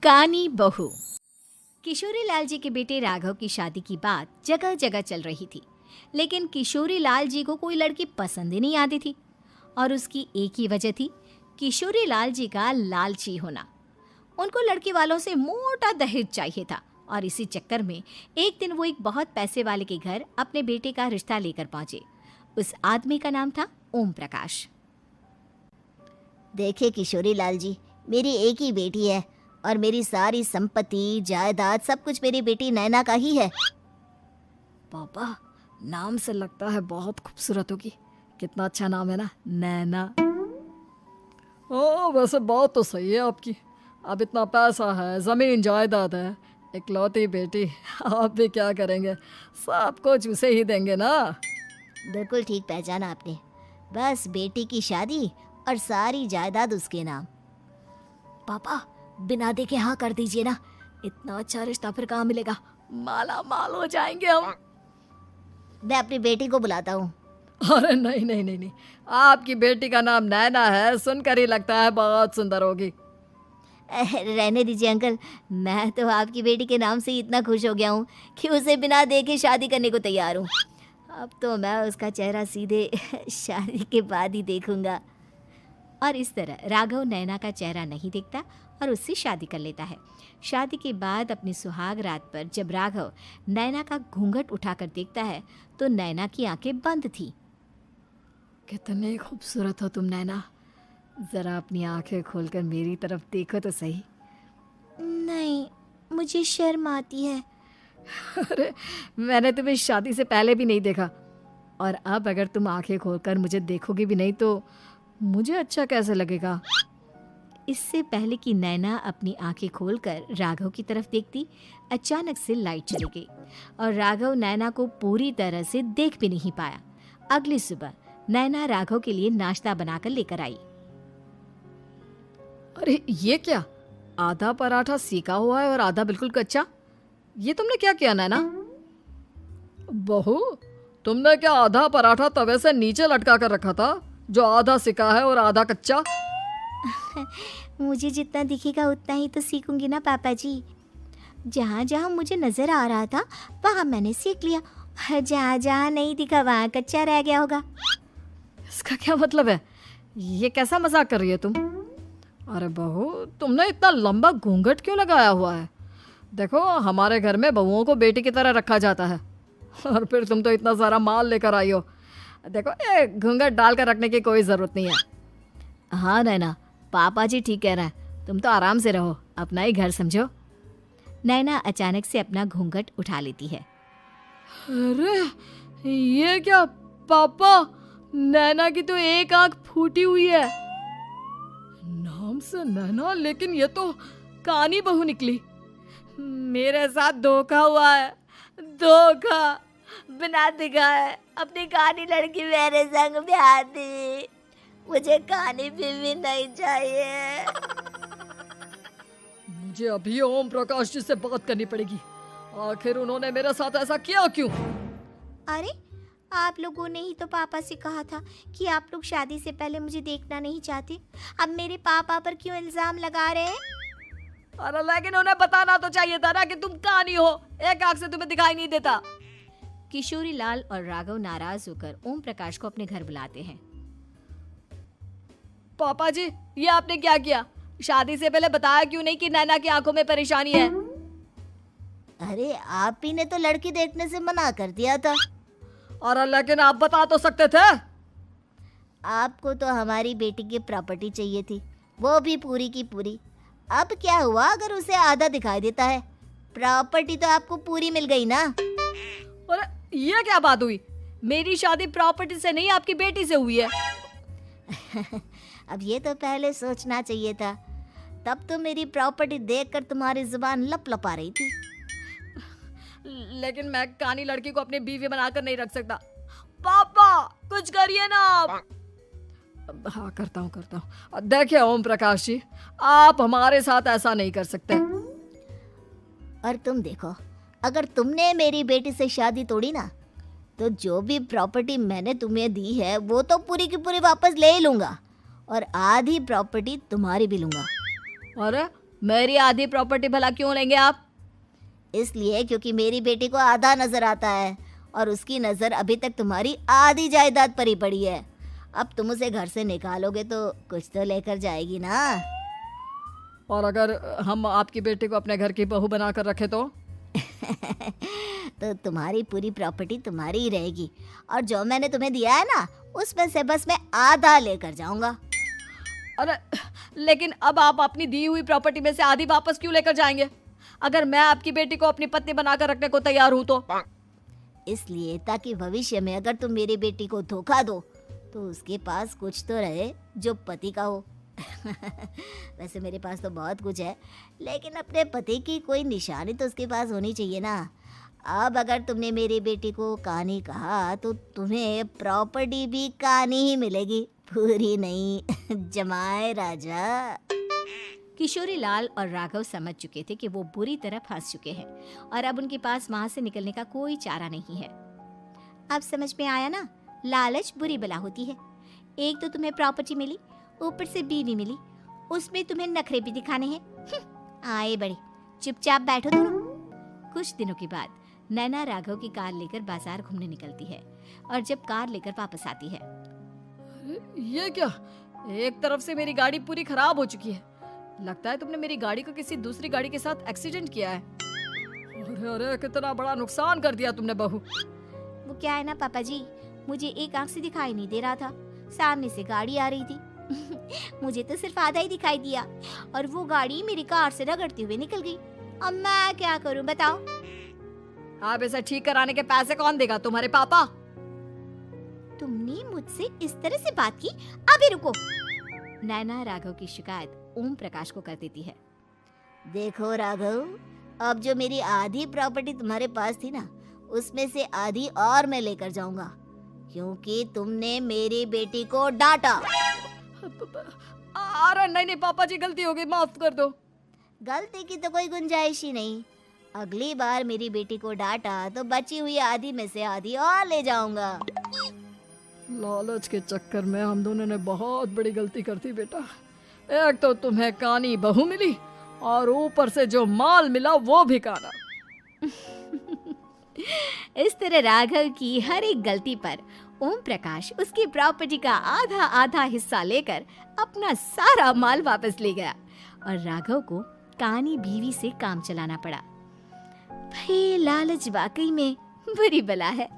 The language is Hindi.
कानी बहू। किशोरी लाल जी के बेटे राघव की शादी की बात जगह जगह चल रही थी, लेकिन किशोरी लाल जी को कोई लड़की पसंद ही नहीं आती थी। और उसकी एक ही वजह थी, किशोरी लाल जी का लालची होना। उनको लड़की वालों से मोटा दहेज चाहिए था और इसी चक्कर में एक दिन वो एक बहुत पैसे वाले के घर अपने बेटे का रिश्ता लेकर पहुंचे। उस आदमी का नाम था ओम प्रकाश। देखिए किशोरी लाल जी, मेरी एक ही बेटी है और मेरी सारी संपत्ति जायदाद सब कुछ मेरी बेटी नैना का ही है। पापा, नाम से लगता है बहुत खूबसूरत होगी। कितना अच्छा नाम है ना, नैना। ओ, वैसे बात तो सही है आपकी। अब इतना पैसा है, ज़मीन जायदाद है, इकलौती बेटी, आप भी क्या करेंगे? सब कुछ उसे ही देंगे ना। बिल्कुल ठीक पहचाना आपने। बस बेटी की शादी और सारी जायदाद उसके नाम। पापा, बिना देखे हाँ कर दीजिए ना। इतना अच्छा रिश्ता फिर कहाँ मिलेगा? माला माल हो जाएंगे हम। मैं अपनी बेटी को बुलाता हूँ। अरे नहीं नहीं नहीं नहीं, आपकी बेटी का नाम नैना है, सुनकर ही लगता है बहुत सुंदर होगी। रहने दीजिए अंकल, मैं तो आपकी बेटी के नाम से ही इतना खुश हो गया हूँ कि उसे बिना देखे शादी करने को तैयार हूँ। अब तो मैं उसका चेहरा सीधे शादी के बाद ही देखूंगा। और इस तरह राघव नैना का चेहरा नहीं देखता और उससे शादी कर लेता है। शादी के बाद अपनी सुहाग रात पर जब राघव नैना का घूंघट उठाकर देखता है तो नैना की आंखें बंद थी। कितनी खूबसूरत हो तुम नैना, जरा अपनी आंखें खोलकर मेरी तरफ देखो तो सही। नहीं, मुझे शर्म आती है। अरे, मैंने तुम्हें शादी से पहले भी नहीं देखा, और अब अगर तुम आंखें खोलकर मुझे देखोगी भी नहीं तो मुझे अच्छा कैसे लगेगा? इससे पहले कि नैना अपनी आंखें खोलकर राघव की तरफ देखती, अचानक से लाइट चली गई और राघव नैना को पूरी तरह से देख भी नहीं पाया। अगली सुबह नैना राघव के लिए नाश्ता बनाकर लेकर आई। अरे ये क्या, आधा पराठा सेका हुआ है और आधा बिल्कुल कच्चा। ये तुमने क्या किया नैना? बहू, तुमने क्या आधा पराठा तवे से नीचे लटका कर रखा था, जो आधा सेका है और आधा कच्चा? मुझे जितना दिखेगा उतना ही तो सीखूंगी ना पापा जी। जहाँ जहाँ मुझे नजर आ रहा था वहाँ मैंने सीख लिया, जहाँ जहाँ नहीं दिखा वहाँ कच्चा रह गया होगा। इसका क्या मतलब है? ये कैसा मजाक कर रही है तुम? अरे बहू, तुमने इतना लंबा घूंघट क्यों लगाया हुआ है? देखो, हमारे घर में बहुओं को बेटी की तरह रखा जाता है, और फिर तुम तो इतना सारा माल लेकर आई हो। देखो, ये घूंघट डाल कर रखने की कोई ज़रूरत नहीं है। हाँ नैना, पापा जी ठीक कह रहे हैं, तुम तो आराम से रहो, अपना ही घर समझो। नैना अचानक से अपना घूंघट उठा लेती है। अरे ये क्या पापा, नैना की तो एक आंख फूटी हुई है। नाम से नैना, लेकिन ये तो कानी बहू निकली। मेरे साथ धोखा हुआ है, धोखा। बिना दिखाए अपनी कानी लड़की मेरे संग ब्याह दी। मुझे कानी बीवी नहीं चाहिए। मुझे अभी ओम प्रकाश जी से बात करनी पड़ेगी। आखिर उन्होंने मेरे साथ ऐसा किया क्यों? अरे, आप लोगों ने ही तो पापा से कहा था कि आप लोग शादी से पहले मुझे देखना नहीं चाहते। अब मेरे पापा पर क्यों इल्जाम लगा रहे हैं? अरे लेकिन उन्हें बताना तो चाहिए था ना कि तुम कानी हो, एक आंख से तुम्हें दिखाई नहीं देता। किशोरी लाल और राघव नाराज होकर ओम प्रकाश को अपने घर बुलाते हैं। पापा जी, ये आपने क्या किया? शादी से पहले बताया क्यों नहीं कि नैना की आंखों में परेशानी है? अरे, आप ही ने तो लड़की देखने से मना कर दिया था। और लेकिन आप बता तो सकते थे। आपको तो हमारी बेटी की प्रॉपर्टी चाहिए थी, वो भी पूरी की पूरी। अब क्या हुआ अगर उसे आधा दिखाई देता है? प्रॉपर्टी तो आपको पूरी मिल गई ना। अरे ये क्या बात हुई? मेरी शादी प्रॉपर्टी से नहीं, आपकी बेटी से हुई है। अब ये तो पहले सोचना चाहिए था, तब तो मेरी प्रॉपर्टी देखकर तुम्हारी जुबान लप लपा रही थी। लेकिन मैं कानी लड़की को अपनी बीवी बनाकर नहीं रख सकता। पापा, कुछ करिए ना आप। हाँ, करता हूँ। देखिए ओम प्रकाश जी, आप हमारे साथ ऐसा नहीं कर सकते। और तुम देखो, अगर तुमने मेरी बेटी से शादी तोड़ी ना, तो जो भी प्रॉपर्टी मैंने तुम्हें दी है वो तो पूरी की पूरी वापस ले ही लूंगा, और आधी प्रॉपर्टी तुम्हारी भी लूंगा। अरे मेरी आधी प्रॉपर्टी भला क्यों लेंगे आप? इसलिए क्योंकि मेरी बेटी को आधा नजर आता है और उसकी नजर अभी तक तुम्हारी आधी जायदाद पर ही पड़ी है। अब तुम उसे घर से निकालोगे तो कुछ तो लेकर जाएगी ना। और अगर हम आपकी बेटी को अपने घर की बहू बना कर रखे तो? तो तुम्हारी पूरी प्रॉपर्टी तुम्हारी ही रहेगी और जो मैंने तुम्हें दिया है ना उसमें से बस मैं आधा लेकर जाऊंगा। अरे लेकिन अब आप अपनी दी हुई प्रॉपर्टी में से आधी वापस क्यों लेकर जाएंगे? अगर मैं आपकी बेटी को अपनी पत्नी बनाकर रखने को तैयार हूं तो? इसलिए ताकि भविष्य में अगर तुम मेरी बेटी को धोखा दो तो उसके पास कुछ तो रहे जो पति का हो। वैसे मेरे पास तो बहुत कुछ है, लेकिन अपने पति की कोई निशानी तो उसके पास होनी चाहिए ना। अब अगर तुमने मेरी बेटी को कहानी कहा तो तुम्हें प्रॉपर्टी भी कहानी ही मिलेगी, पूरी नहीं। जमाए राजा। किशोरी लाल और राघव समझ चुके थे कि वो बुरी तरह फंस चुके हैं और अब उनके पास वहां से निकलने का कोई चारा नहीं है। अब समझ में आया ना, लालच बुरी बला होती है। एक तो तुम्हें प्रॉपर्टी मिली, ऊपर से बीवी मिली, उसमें तुम्हें नखरे भी दिखाने हैं। आए बड़े, चुपचाप बैठो दोनों। कुछ दिनों के बाद नैना राघव की कार लेकर बाजार घूमने निकलती है और जब कार लेकर वापस आती है, ये क्या? एक तरफ से मेरी गाड़ी पूरी खराब हो चुकी है। लगता है तुमने मेरी गाड़ी को किसी दूसरी गाड़ी के साथ एक्सीडेंट किया है। अरे अरे, कितना बड़ा नुकसान कर दिया तुमने बहू। वो क्या है ना पापा जी, मुझे एक आंख से दिखाई नहीं दे रहा था, सामने से गाड़ी आ रही थी। मुझे तो सिर्फ आधा ही दिखाई दिया और वो गाड़ी मेरी कार से रगड़ते हुए निकल गई। अब मैं क्या करूं बताओ? आप इसे ठीक कराने के पैसे कौन देगा? तुम्हारे पापा। तुमने मुझसे इस तरह से बात की? अभी रुको। नैना राघव की शिकायत ओम प्रकाश को कर देती है। देखो राघव, अब जो मेरी आधी प्रॉपर्टी तुम्हारे पास थी ना उसमें से आधी और मैं लेकर जाऊंगा, क्योंकि तुमने मेरी बेटी को डांटा। अरे नहीं नहीं पापा जी, गलती हो गई, माफ कर दो। गलती की तो कोई गुंजाइश ही नहीं। अगली बार मेरी बेटी को डांटा तो बची हुई आधी में से आधी और ले जाऊंगा। लालच के चक्कर में हम दोनों ने बहुत बड़ी गलती कर दी बेटा। एक तो तुम्हें कानी बहू मिली और ऊपर से जो माल मिला वो भी काना। इस तरह राघव की हर एक गलती पर ओम प्रकाश उसकी प्रॉपर्टी का आधा आधा हिस्सा लेकर अपना सारा माल वापस ले गया और राघव को कानी बीवी से काम चलाना पड़ा। भाई लालच वाकई में बुरी बला है।